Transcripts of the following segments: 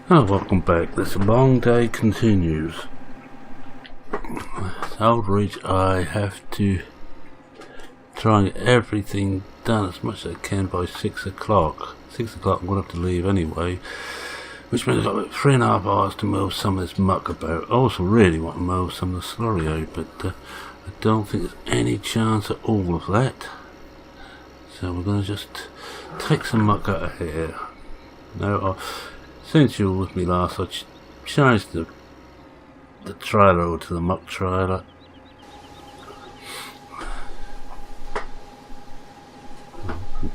Hello, welcome back. This long day continues. Outreach, I have to try and get everything done as much as I can by 6 o'clock. 6 o'clock I'm going to have to leave anyway, which means I've got about 3.5 hours to mow some of this muck about. I also really want to mow some of the slurry out, but I don't think there's any chance of all of that. So we're going to just take some muck out of here. Now, since you were with me last, I changed the trailer over to the muck trailer.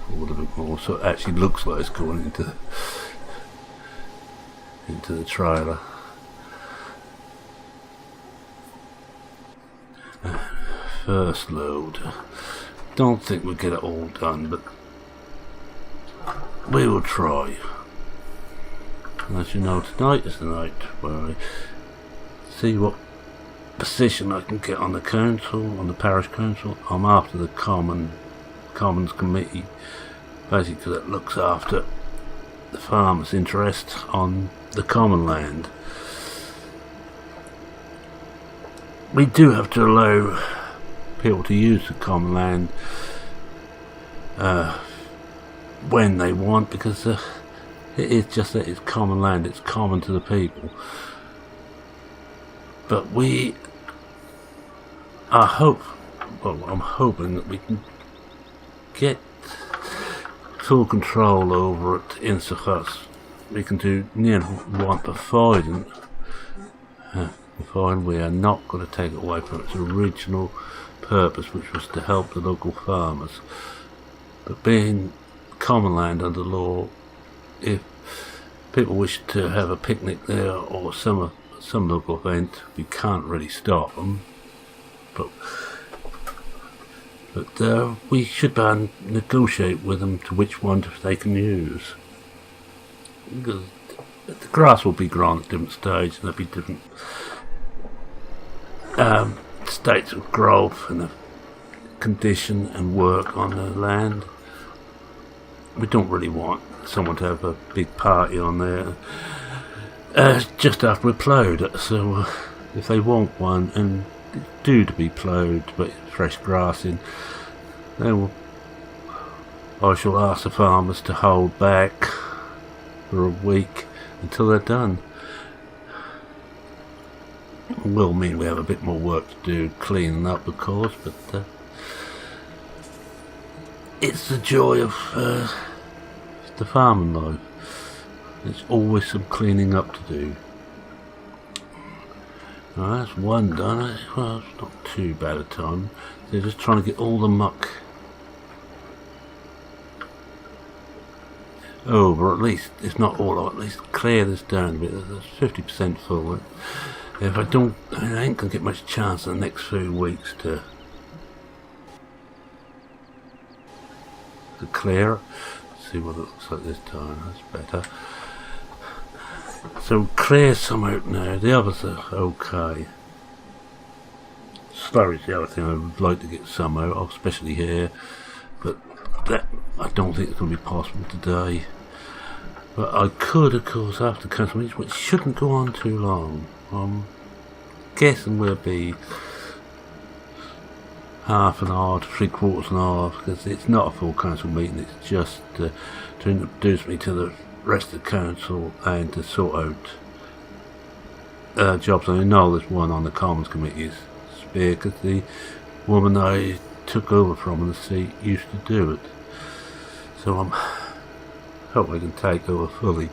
Forward a bit more, so it actually looks like it's going into the trailer. First load. Don't think we'll get it all done, but we will try. As you know, tonight is the night where I see what position I can get on the council, on the parish council. I'm after the Commons Committee, basically because it looks after the farmers' interest on the common land. We do have to allow people to use the common land when they want, because it is just that it's common land, it's common to the people. But I'm hoping that we can get full control over it insofar as we can do one providing we are not going to take it away from its original purpose, which was to help the local farmers. But being common land under law, if people wish to have a picnic there or some local event, we can't really stop them. But we should negotiate with them to which one they can use. Because the grass will be grown at different stages, and there'll be different states of growth and the condition and work on the land. We don't really want someone to have a big party on there just after we ploughed it. So if they want one and due to be ploughed but fresh grass in, then I shall ask the farmers to hold back for a week until they're done. It will mean we have a bit more work to do cleaning up, of course, but it's the joy of the farming life. There's always some cleaning up to do. Now that's one done. Well, it's not too bad a time. They're just trying to get all the muck over. At least it's not all. At least clear this down a bit. There's 50% full. If I ain't gonna get much chance in the next few weeks to clear it. See what it looks like this time. That's better. So clear some out now. The others are okay. Slurry's the other thing I would like to get some out of, especially here. But that I don't think it's going to be possible today. But I could, of course, after council meetings, which shouldn't go on too long. I'm guessing we'll be half an hour to 3/4 an hour, because it's not a full council meeting. It's just to introduce me to the rest of the council and to sort out jobs. I know there's one on the Commons Committee is spare, because the woman I took over from in the seat used to do it. So I'm hoping I can take over fully.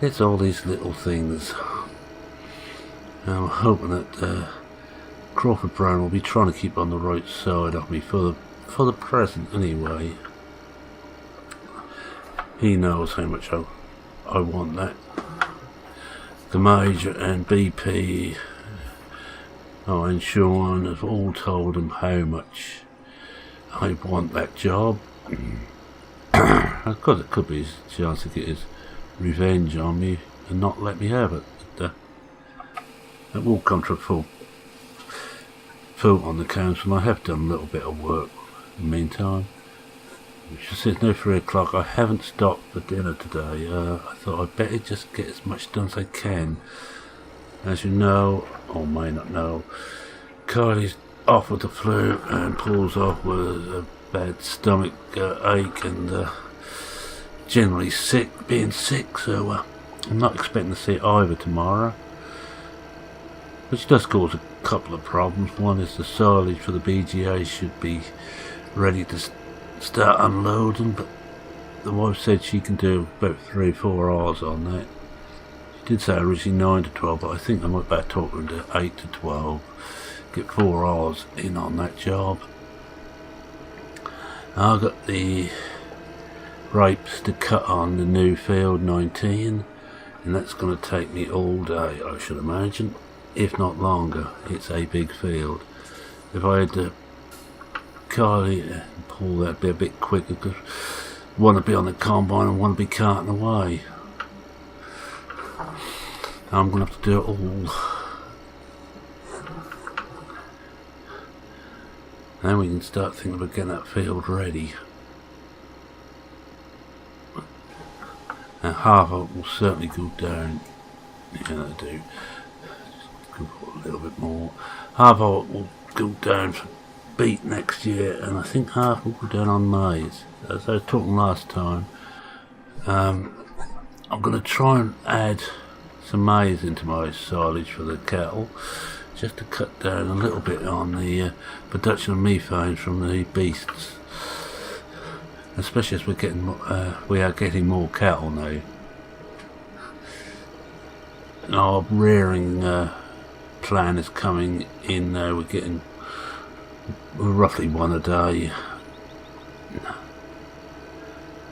It's all these little things. I'm hoping that Crawford Brown will be trying to keep on the right side of me for the present anyway. He knows how much I want that. The Major and BP and Sean have all told him how much I want that job. Because it could be his chance to get his revenge on me and not let me have it. But, it will come to a full vote on the council. I have done a little bit of work in the meantime. Just it's no 3 o'clock. I haven't stopped for dinner today. I thought I'd better just get as much done as I can. As you know, or may not know, Kylie's off with the flu and Paul's off with a bad stomach ache and generally being sick, so I'm not expecting to see either tomorrow, which does cause a couple of problems. One is the silage for the BGA should be ready to start unloading, but the wife said she can do about 3-4 hours on that. She did say originally 9 to 12, but I think I might better talk her into 8 to 12, get 4 hours in on that job. I've got the rapes to cut on the new field 19, and that's going to take me all day, I should imagine, if not longer. It's a big field. If I had to Kylie pull that bit a bit quicker, because I want to be on the combine and want to be carting away. I'm going to have to do it all. Then we can start thinking about getting that field ready. And half of it will certainly go down. Yeah, I do. Just go for a little bit more. Half of it will go down for beet next year, and I think half will go down on maize. As I was talking last time, I'm going to try and add some maize into my silage for the cattle, just to cut down a little bit on the production of methane from the beasts, especially as we are getting more cattle now. And our rearing plan is coming in now. We're getting roughly 1 a day,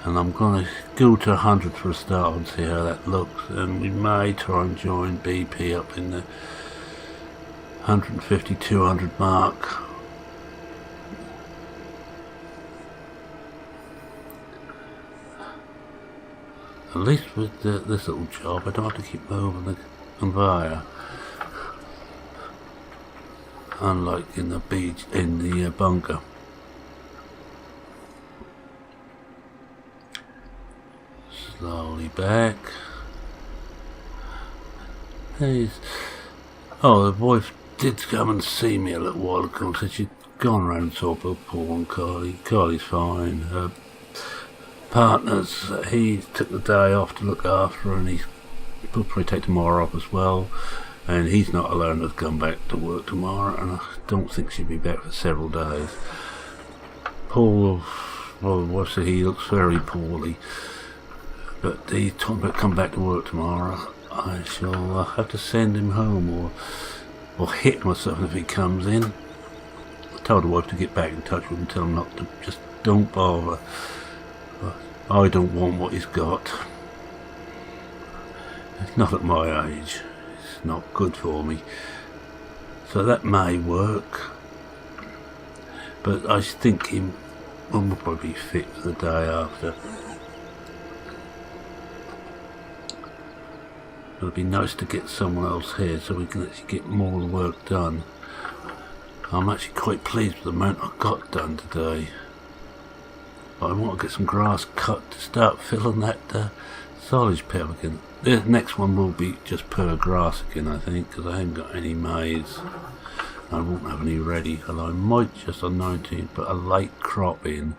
and I'm going to go to 100 for a start and see how that looks, and we may try and join BP up in the 150-200 mark. At least with this little job, I don't have to keep moving the conveyor, unlike in the bunker. Slowly back. Oh, the wife did come and see me a little while ago and said she'd gone round and saw both Paul and Kylie. Kylie's fine. Her partners, he took the day off to look after her, and he'll probably take tomorrow off as well. And he's not allowed to come back to work tomorrow, and I don't think she'll be back for several days. Paul, well, the wife said he looks very poorly, but he's talking about come back to work tomorrow. I shall have to send him home or hit myself if he comes in. I told the wife to get back in touch with him and tell him not to, just don't bother. I don't want what he's got. It's not at my age. It's not good for me. So that may work. But I think he will probably be fit for the day after. It'll be nice to get someone else here so we can actually get more of the work done. I'm actually quite pleased with the amount I got done today. But I want to get some grass cut to start filling that silage pit again. The next one will be just pure grass again, I think, because I haven't got any maize. I won't have any ready, although I might just on 19 put a late crop in.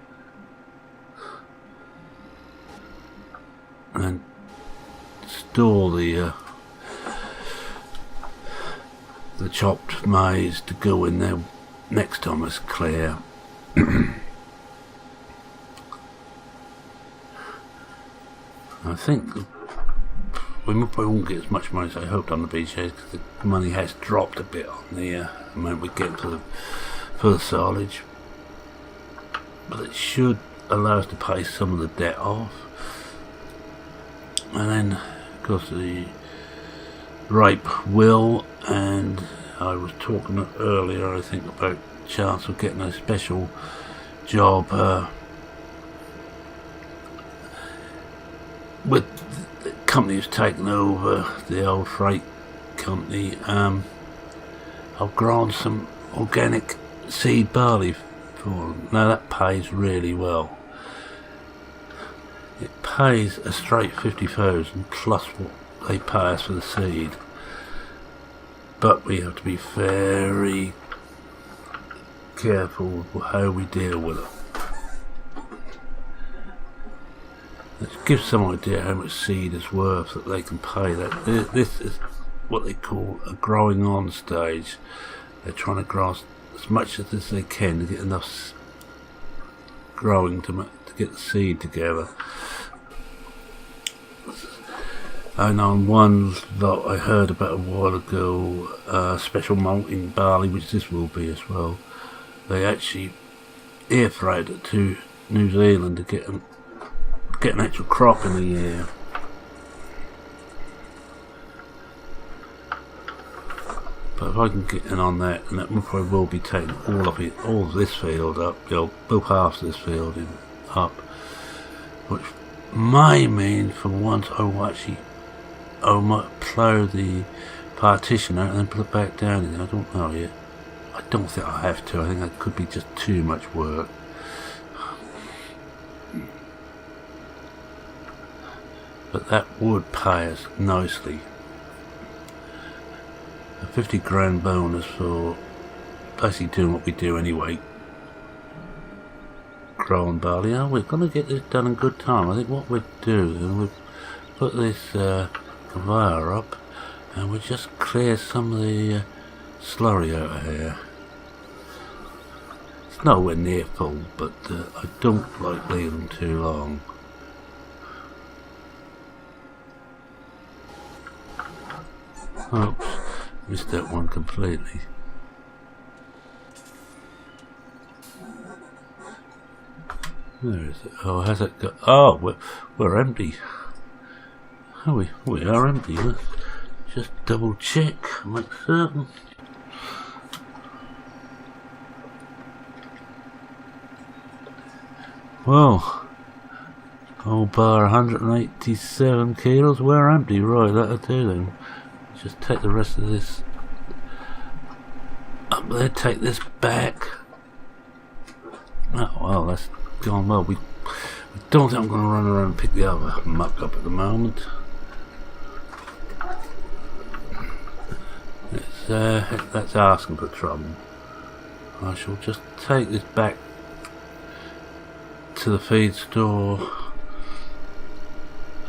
And store the chopped maize to go in there next time it's clear. I think we probably won't get as much money as I hoped on the BGA, because the money has dropped a bit on the amount we get for the silage, but it should allow us to pay some of the debt off. And then of course the rape will, and I was talking earlier I think about chance of getting a special job with the company who's taken over the old freight company. I've grown some organic seed barley for them. Now that pays really well. it pays a straight 50,000 plus what they pay us for the seed. But we have to be very careful with how we deal with it. Let's give some idea how much seed is worth that they can pay. That this is what they call a growing on stage. They're trying to grow as much as they can to get enough growing to get the seed together. And on one lot I heard about a while ago, special malting barley, which this will be as well. They actually air freight it to New Zealand to get an actual crop in the year. But if I can get in on that, and that probably will be taking all of this field up, build half this field up, which may mean for once I might plough the partition out and then put it back down again. I don't know yet. I don't think I have to. I think that could be just too much work. But that would pay us nicely. A 50 grand bonus for basically doing what we do anyway. Growing barley. Oh, we're going to get this done in good time. I think what we'll do is we'll put this conveyor up and we'll just clear some of the slurry out of here. It's nowhere near full, but I don't like leaving them too long. Oops, missed that one completely. Where is it? Oh, has it got? Oh, we're empty. Oh, we are empty. Let's just double check, make certain. Well, whole bar 187 kilos. We're empty, right? That'll do then. Just take the rest of this up there, take this back. Oh well, that's gone well. We don't think I'm going to run around and pick the other muck up at the moment. That's asking for trouble. I shall just take this back to the feed store.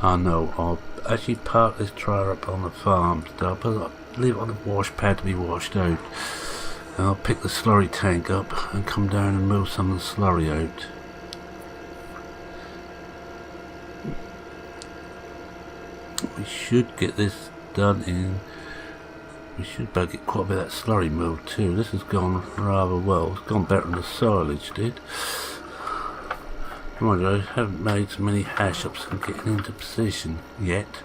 Oh no, I'll actually park this trailer up on the farm stuff. I'll leave it on the wash pad to be washed out. And I'll pick the slurry tank up and come down and move some of the slurry out. We should get this done in. We should better get quite a bit of that slurry moved too. This has gone rather well. It's gone better than the silage did. Mind you, I haven't made so many hash ups and getting into position yet.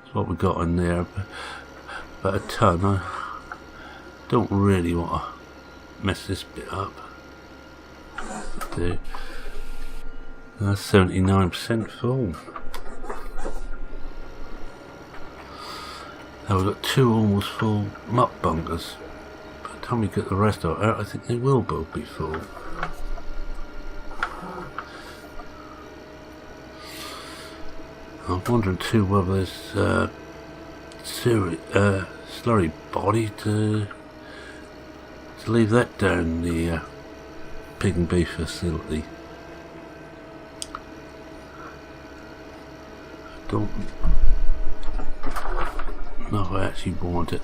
That's what we got in there. About a ton. I don't really want to mess this bit up. That's 79% full. Now we've got two almost full muck bunkers. By the time we get the rest of it out, I think they will both be full. I'm wondering too whether there's slurry body to leave that down the pig and beef facility. I don't know if I actually want it.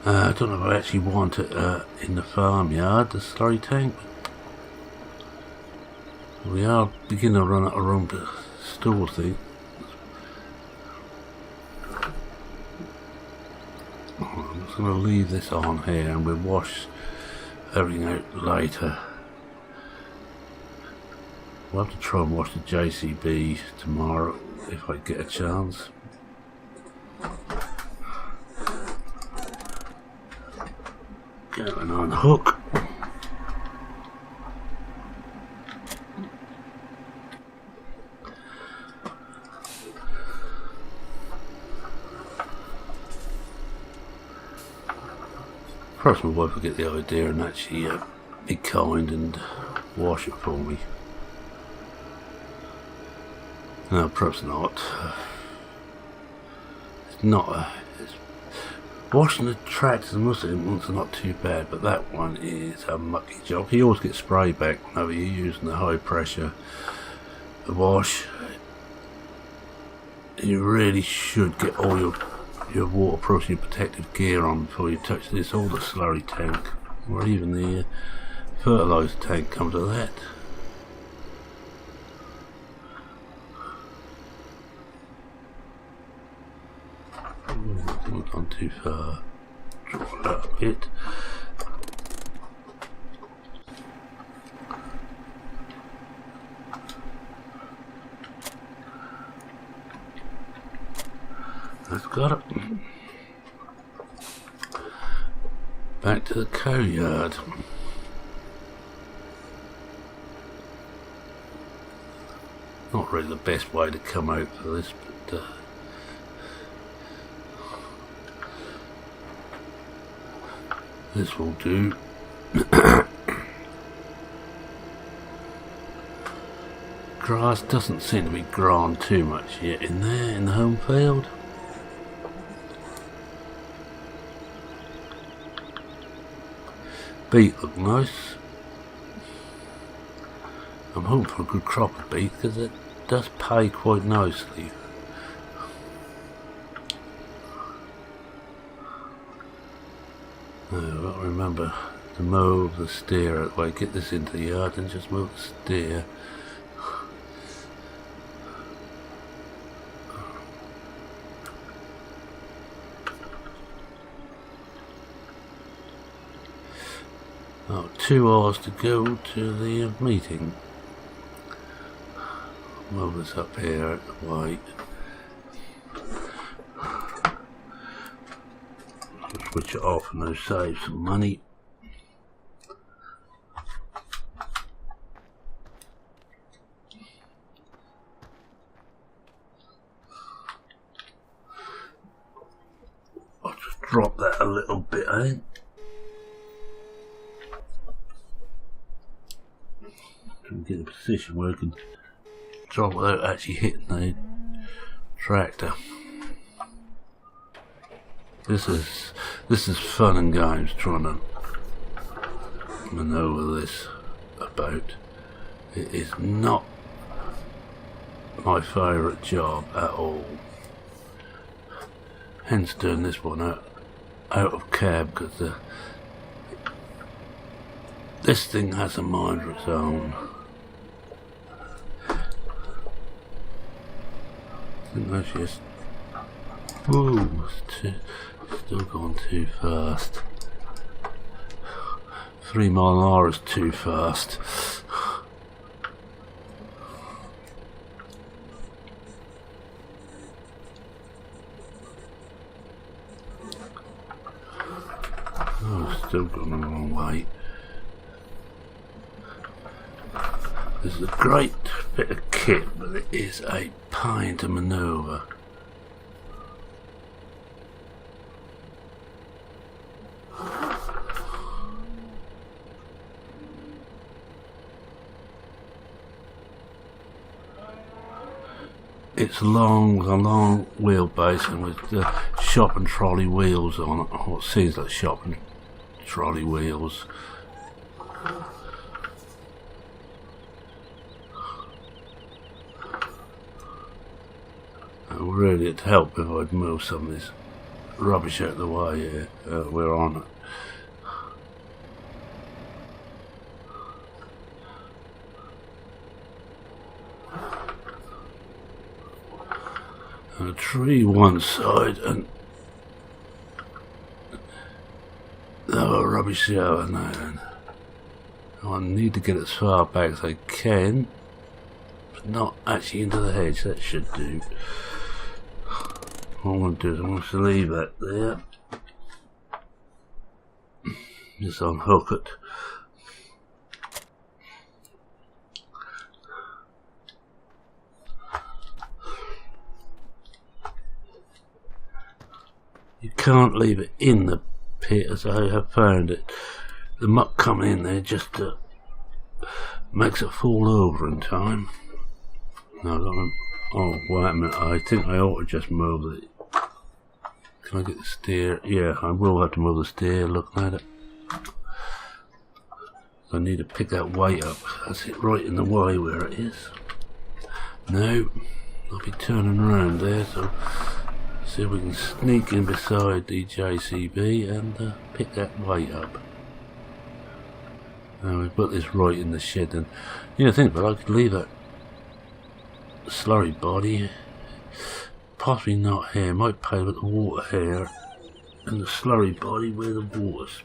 I don't know if I actually want it in the farmyard, the slurry tank. We are beginning to run out of room to store things. I'm just going to leave this on here and we'll wash everything out later. We'll have to try and wash the JCB tomorrow if I get a chance. Going on hook. Perhaps my wife will get the idea and actually be kind and wash it for me. No, perhaps not. It's not washing the tractors and most of them ones are not too bad, but that one is a mucky job. You always get spray back whenever you're using the high pressure wash. You really should get all your waterproof, your protective gear on before you touch this, or the slurry tank, or even the fertilizer tank comes with that. Not gone too far. Draw it up a bit. That's got it. Back to the cow yard. Not really the best way to come out for this, but this will do. Grass doesn't seem to be growing too much yet in there in the home field. Beet look nice. I'm hoping for a good crop of beet because it does pay quite nicely. Now, I've got to remember to move the steer out of the way, get this into the yard and just move the steer. Oh, 2 hours to go to the meeting. Move this up here out of the way. Switch it off and they'll save some money. I'll just drop that a little bit, I think. Get a position where I can drop without actually hitting the tractor. This is fun and games trying to maneuver this about. It is not my favourite job at all. Hence doing this one out of cab, because this thing has a mind of its own. I think that's just... Whoa, still going too fast. 3 mile an hour is too fast. Oh, still going the wrong way. This is a great bit of kit, but it is a pain to manoeuvre. It's long, a long wheelbase, and with the shop and trolley wheels on it, or what seems like shop and trolley wheels. Really, it'd help if I'd move some of this rubbish out of the way here. We're on it. And a tree one side and the rubbish the other now. I need to get as far back as I can, but not actually into the hedge. That should do. What I'm going to do is I'm going to leave that there. Just unhook it. You can't leave it in the pit, as I have found it. the muck coming in there just makes it fall over in time. No, oh, wait a minute, I think I ought to just move it. Can I get the steer? Yeah, I will have to move the steer looking at it. I need to pick that weight up. That's it, right in the way where it is. No, I'll be turning around there, so see if we can sneak in beside the JCB and pick that weight up. Now we put this right in the shed, and yeah, think about it, I could leave that slurry body, possibly not here, might pay with the water here, and the slurry body where the water's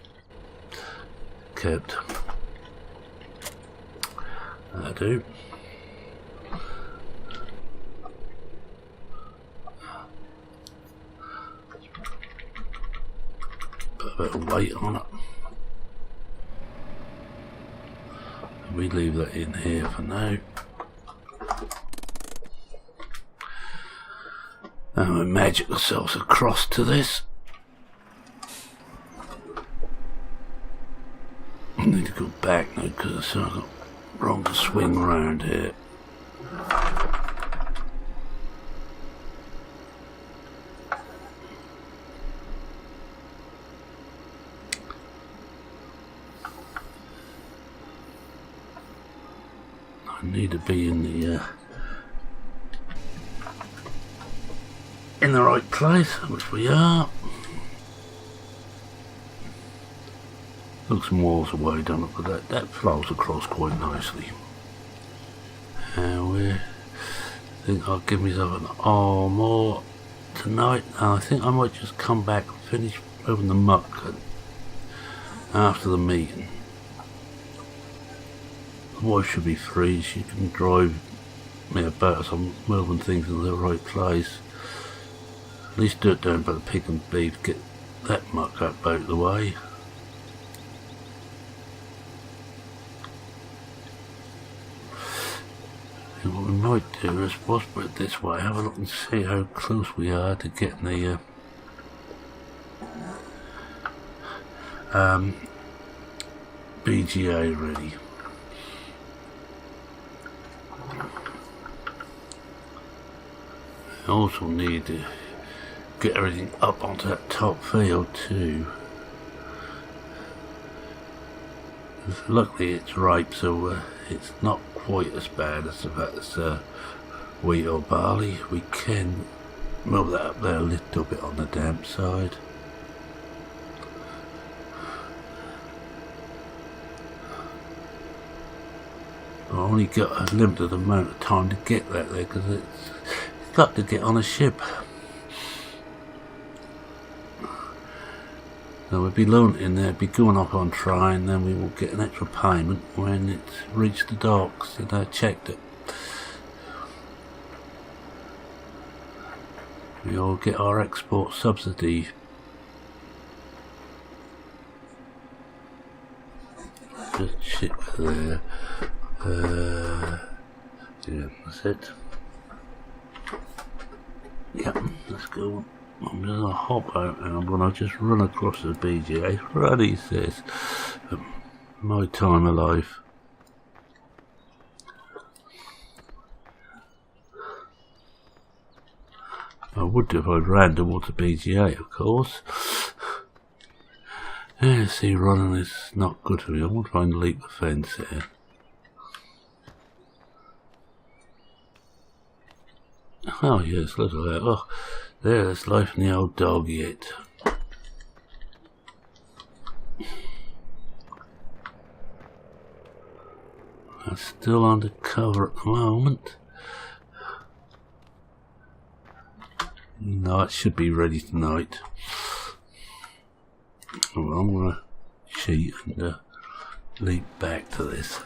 kept. That'll do. Put a bit of weight on it. We leave that in here for now. And we magic ourselves across to this. I need to go back now because I've got wrong to swing round here. I need to be in the right place, which we are. Looks miles away, doesn't it? But that flows across quite nicely. And we think I'll give myself an hour more tonight, and I think I might just come back and finish moving the muck after the meeting. The wife should be free, she can drive me about as I'm moving things in the right place. At least do it down by the pig and beef, get that muck up out of the way. And what we might do is put it this way, have a look and see how close we are to getting the BGA ready. I also need to get everything up onto that top field too. Luckily it's ripe, so it's not quite as bad as if that's wheat or barley. We can move that up there a little bit on the damp side. I only got a limited amount of time to get that there because it's got to get on a ship. So we'll be loaned in there, be going up on try, and then we will get an extra payment when it's reached the docks and I checked it. We all get our export subsidy. Just ship there. Yeah, that's it. Yep, let's go. I'm gonna hop out and I'm gonna just run across the BGA. Ready, says my time of life. I would do if I ran towards the BGA, of course. Yeah, see, running is not good for me. I want to try and leap the fence here. Oh yes, look at that. Oh, there's life in the old dog yet. I'm still under cover at the moment. No, it should be ready tonight. Well, I'm going to cheat and leap back to this.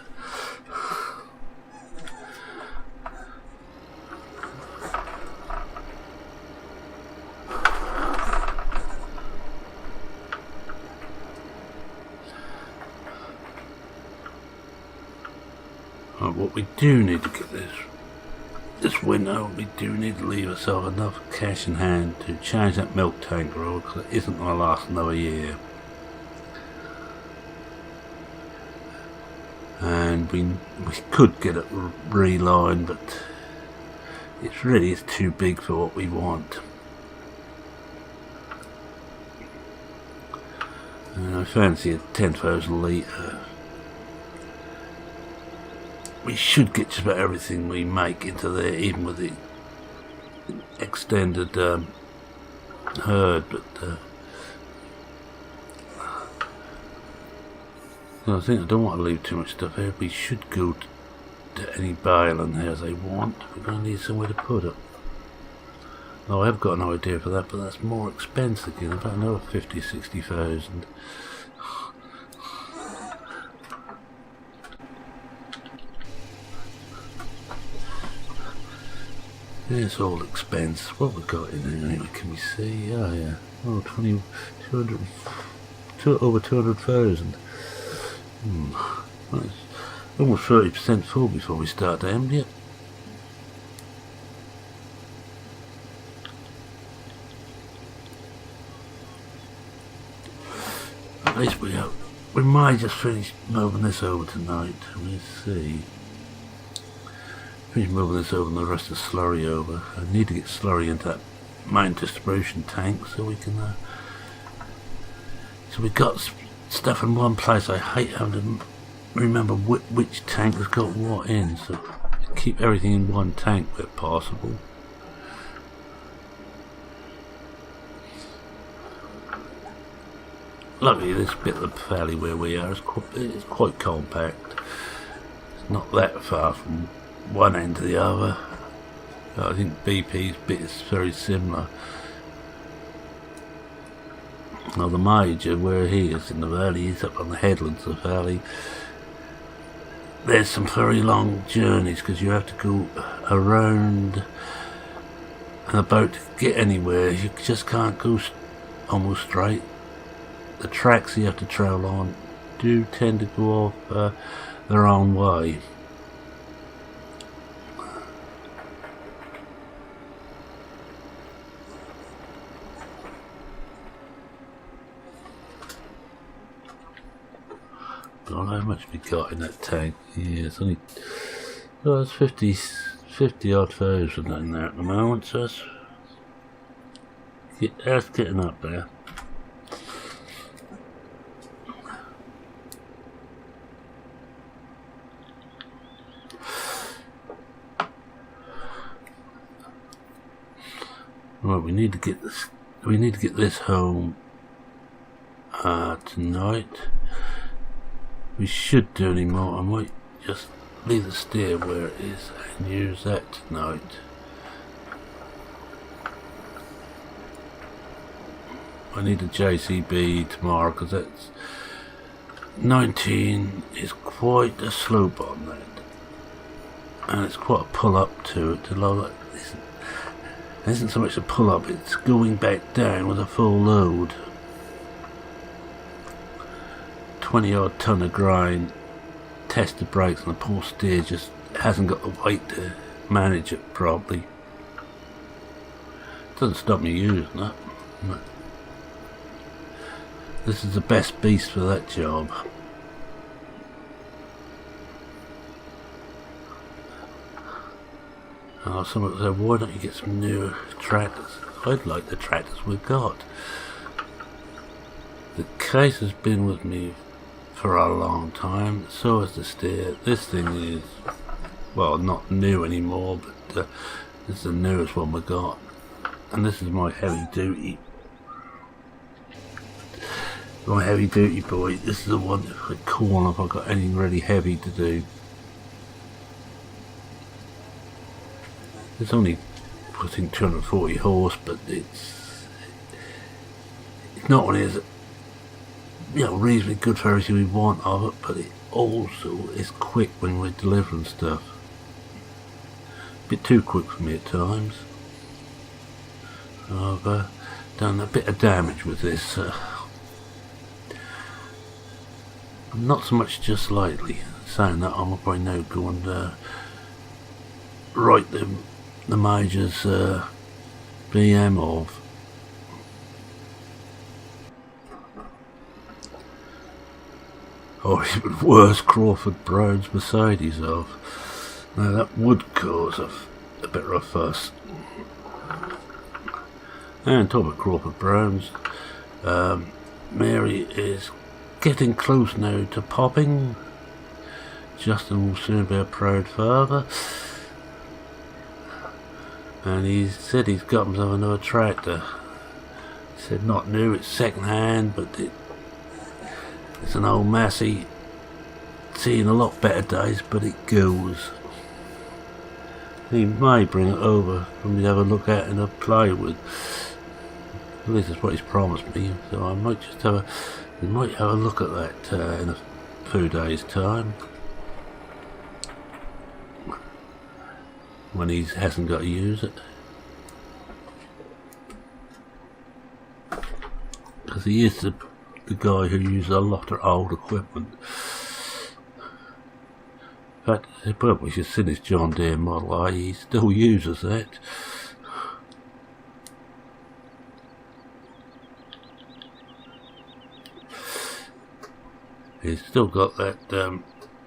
What we do need to get this window, we do need to leave ourselves enough cash in hand to change that milk tank roll, because it isn't going to last another year. and we could get it relined, but it's too big for what we want. And I fancy a 10,000 litre. We should get just about everything we make into there, even with the extended herd, but I think I don't want to leave too much stuff here. We should go to any bale in here they want. We're going to need somewhere to put it. Oh, I have got an idea for that, but that's more expensive again, about another 50,000-60,000. It's all expense. What we got in there anyway? Can we see? Oh yeah. Oh, 200, over 200,000. That's almost 30% full before we start to empty it. At least we might just finish moving this over tonight. Let's see. Finish moving this over and the rest of the slurry over. I need to get slurry into that main distribution tank so we can. So we got stuff in one place. I hate having to remember which tank has got what in. So keep everything in one tank where possible. Luckily, this bit of the valley where we are is quite compact. It's not that far from one end to the other. I think BP's bit is very similar. Now the major, where he is in the valley, he's up on the headlands of the valley. There's some very long journeys because you have to go around and about to get anywhere. You just can't go almost straight. The tracks you have to travel on do tend to go off their own way. God, how much we got in that tank? Yeah, it's only it's 50 odd thousand in there at the moment, so that's getting up there. Right, we need to get this. We need to get this home tonight. We should do any more. I might just leave the steer where it is and use that tonight. I need a JCB tomorrow because that's 19 is quite a slope on that, and it's quite a pull up to it. It isn't so much a pull up, it's going back down with a full load. 20 odd ton of grind, test the brakes, and the poor steer just hasn't got the weight to manage it properly. Doesn't stop me using it. This is the best beast for that job. Someone said, why don't you get some newer tractors? I'd like the tractors we've got. The case has been with me for a long time, so is the steer. This thing is, well, not new anymore, but this is the newest one we got. And this is my heavy duty. My heavy duty boy. This is the one that I call on if I've got anything really heavy to do. It's only, I think, 240 horse, but it's not only is it, reasonably good for everything we want of it, but it also is quick when we're delivering stuff. A bit too quick for me at times. I've done a bit of damage with this. Not so much just lately. Saying that, I'm probably now going to write the major's BM of. or even worse, Crawford Brown's Mercedes off. Now that would cause a bit of a fuss. And talking about Crawford Brown's, Mary is getting close now to popping. Justin will soon be a proud father. And he said he's got himself another tractor. He said not new, it's second hand, but it's an old Massey. Seen a lot better days, but it goes. He may bring it over for me to have a look at and a play with. At least that's what he's promised me. So I might just have a look at that in a few days' time, when he hasn't got to use it. Because he is the guy who uses a lot of old equipment. In fact, we should see this John Deere Model I, he still uses that. He's still got that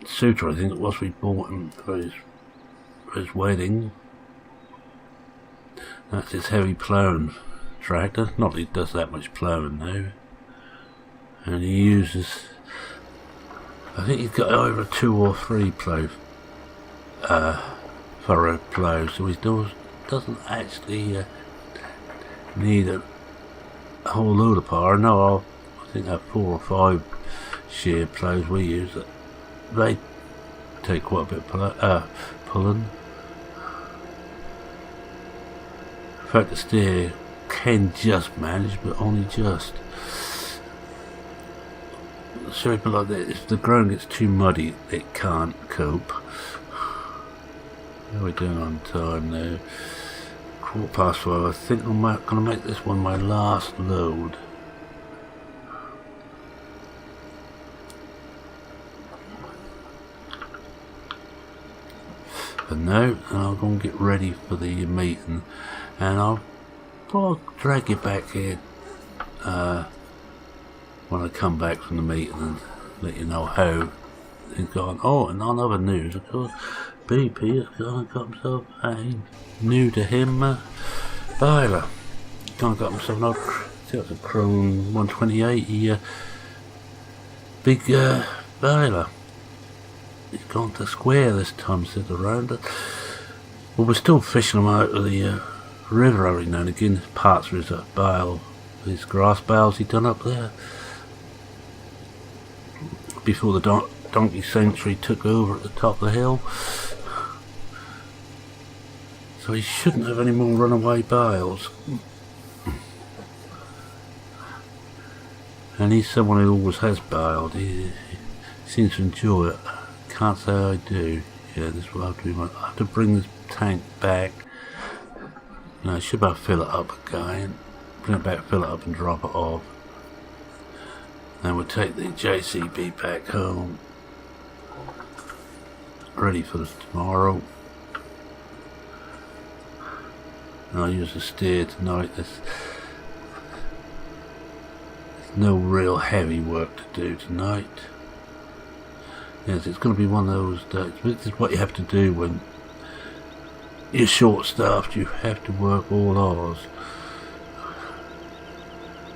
suitor, I think it was, we bought him for his wedding. That's his heavy ploughing tractor. Not that he does that much ploughing now. And he uses, I think he's got over 2 or 3 furrow ploughs, so he doesn't actually need a whole load of power. No, I think that 4 or 5 shear ploughs we use, they take quite a bit of pulling. In fact, the steer can just manage, but only just. So like that, if the ground gets too muddy, it can't cope. How are we doing on time now? 5:15. I think I'm going to make this one my last load. And now I'll go and get ready for the meeting, and I'll drag you back here when I come back from the meeting and let you know how it's gone. Oh, and on other news, of course, BP has gone and got himself a new to him baler. Gone and got himself an old, it's a Chrome 128 big baler. He's gone to square this time instead of round it. Well, we're still fishing them out of the river every now and again. Parts of his bale, his grass bales he done up there before the donkey sanctuary took over at the top of the hill. So he shouldn't have any more runaway bales. And he's someone who always has baled. He seems to enjoy it. Can't say I do. Yeah, this will have to be I have to bring this tank back. No, I should about fill it up again. Bring it back, fill it up and drop it off. Then we'll take the JCB back home. Ready for tomorrow. And I'll use the steer tonight. There's no real heavy work to do tonight. Yes, it's going to be one of those days. This is what you have to do when you're short-staffed. You have to work all hours.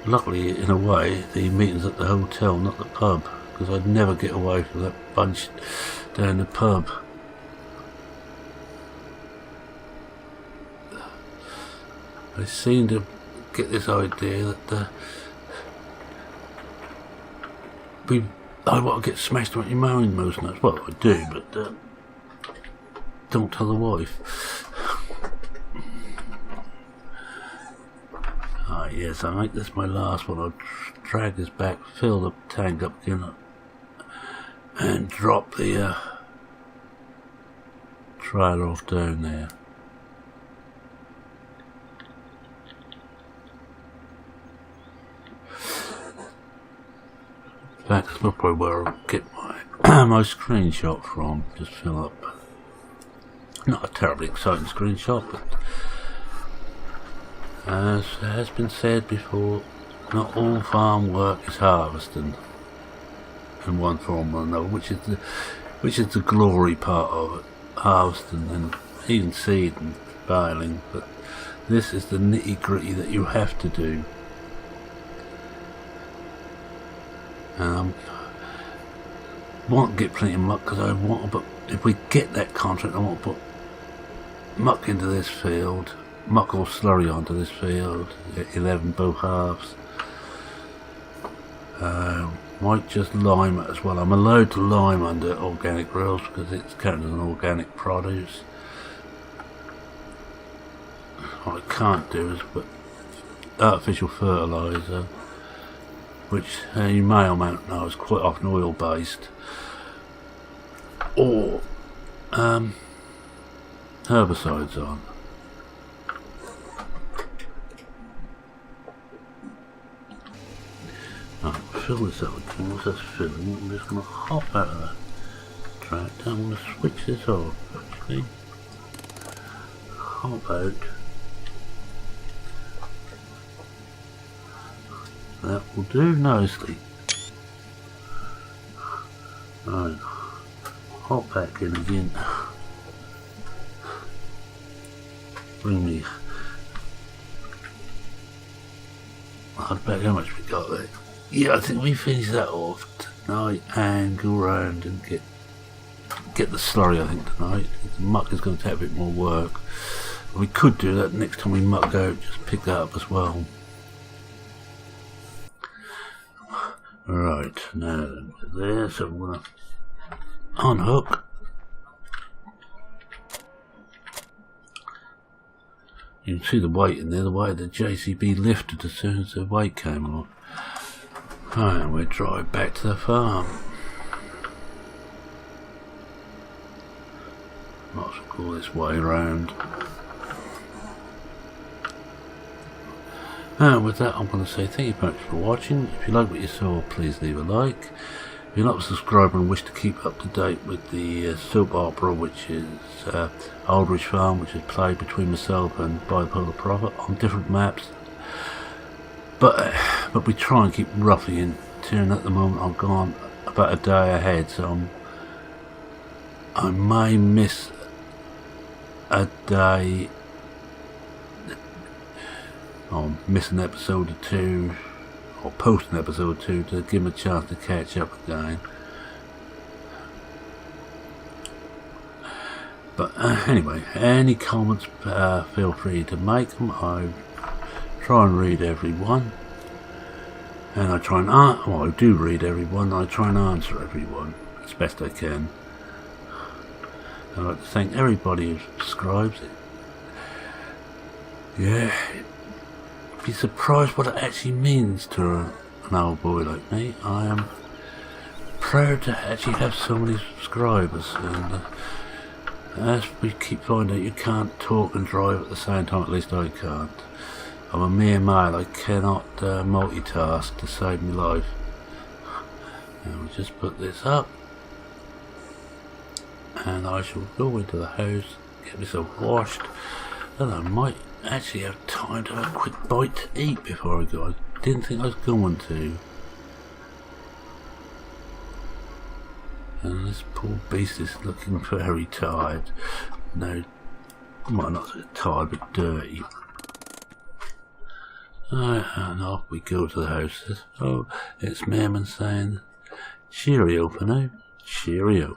Luckily, in a way, the meeting's at the hotel, not the pub, because I'd never get away from that bunch down the pub. I seem to get this idea that I want to get smashed on your mind most nights. Well, I do, but don't tell the wife. Yes, I make this my last one. I'll drag this back, fill the tank up again, and drop the trailer off down there. That's probably where I'll get my my screenshot from. Just fill up. Not a terribly exciting screenshot, but as has been said before, not all farm work is harvesting. in one form or another, which is the glory part of it, harvesting and even seed and baling. But this is the nitty gritty that you have to do. Want to get plenty of muck because I want to, but if we get that contract, I want to put muck into this field, muck or slurry onto this field, 11 both halves. Might just lime it as well. I'm allowed to lime under organic grills because it's counted as an organic produce. What I can't do is put artificial fertiliser, which you may or may not know is quite often oil based, or herbicides on. I'll fill this up again. Once that's filling, I'm just going to hop out of the tractor. I'm going to switch this off actually. Hop out. That will do nicely. Right, hop back in again. Bring me. I'll bet how much we got there. Yeah, I think we finish that off tonight and go around and get the slurry. I think tonight. The muck is going to take a bit more work. We could do that next time we muck out. Just pick that up as well. Right, now then, there, so I'm going to unhook. You can see the weight in there, the way the JCB lifted as soon as the weight came off. Right, and we'll drive back to the farm. Might as well go this way round. And with that, I'm going to say thank you very much for watching. If you like what you saw, please leave a like. If you're not a subscriber and wish to keep up to date with the soap opera, which is Aldrich Farm, which is played between myself and Bipolar Prophet on different maps, but we try and keep roughly in tune. At the moment, I've gone about a day ahead, so I may miss a day. I'll miss an episode or two, or post an episode or two to give them a chance to catch up again. But anyway, any comments, feel free to make them. I try and read everyone, and I try and I do read everyone. I try and answer everyone as best I can. I'd like to thank everybody who subscribes. Yeah. Be surprised what it actually means to an old boy like me. I am proud to actually have so many subscribers, and as we keep finding out, you can't talk and drive at the same time. At least I can't. I'm a mere male. I cannot multitask to save my life. And we'll just put this up, and I shall go into the house, get myself washed, and I might actually have time to have a quick bite to eat before I go. I didn't think I was going to. And this poor beast is looking very tired. No, well, not so tired, but dirty. And off we go to the house. Oh, it's Mammon saying cheerio for now. Cheerio.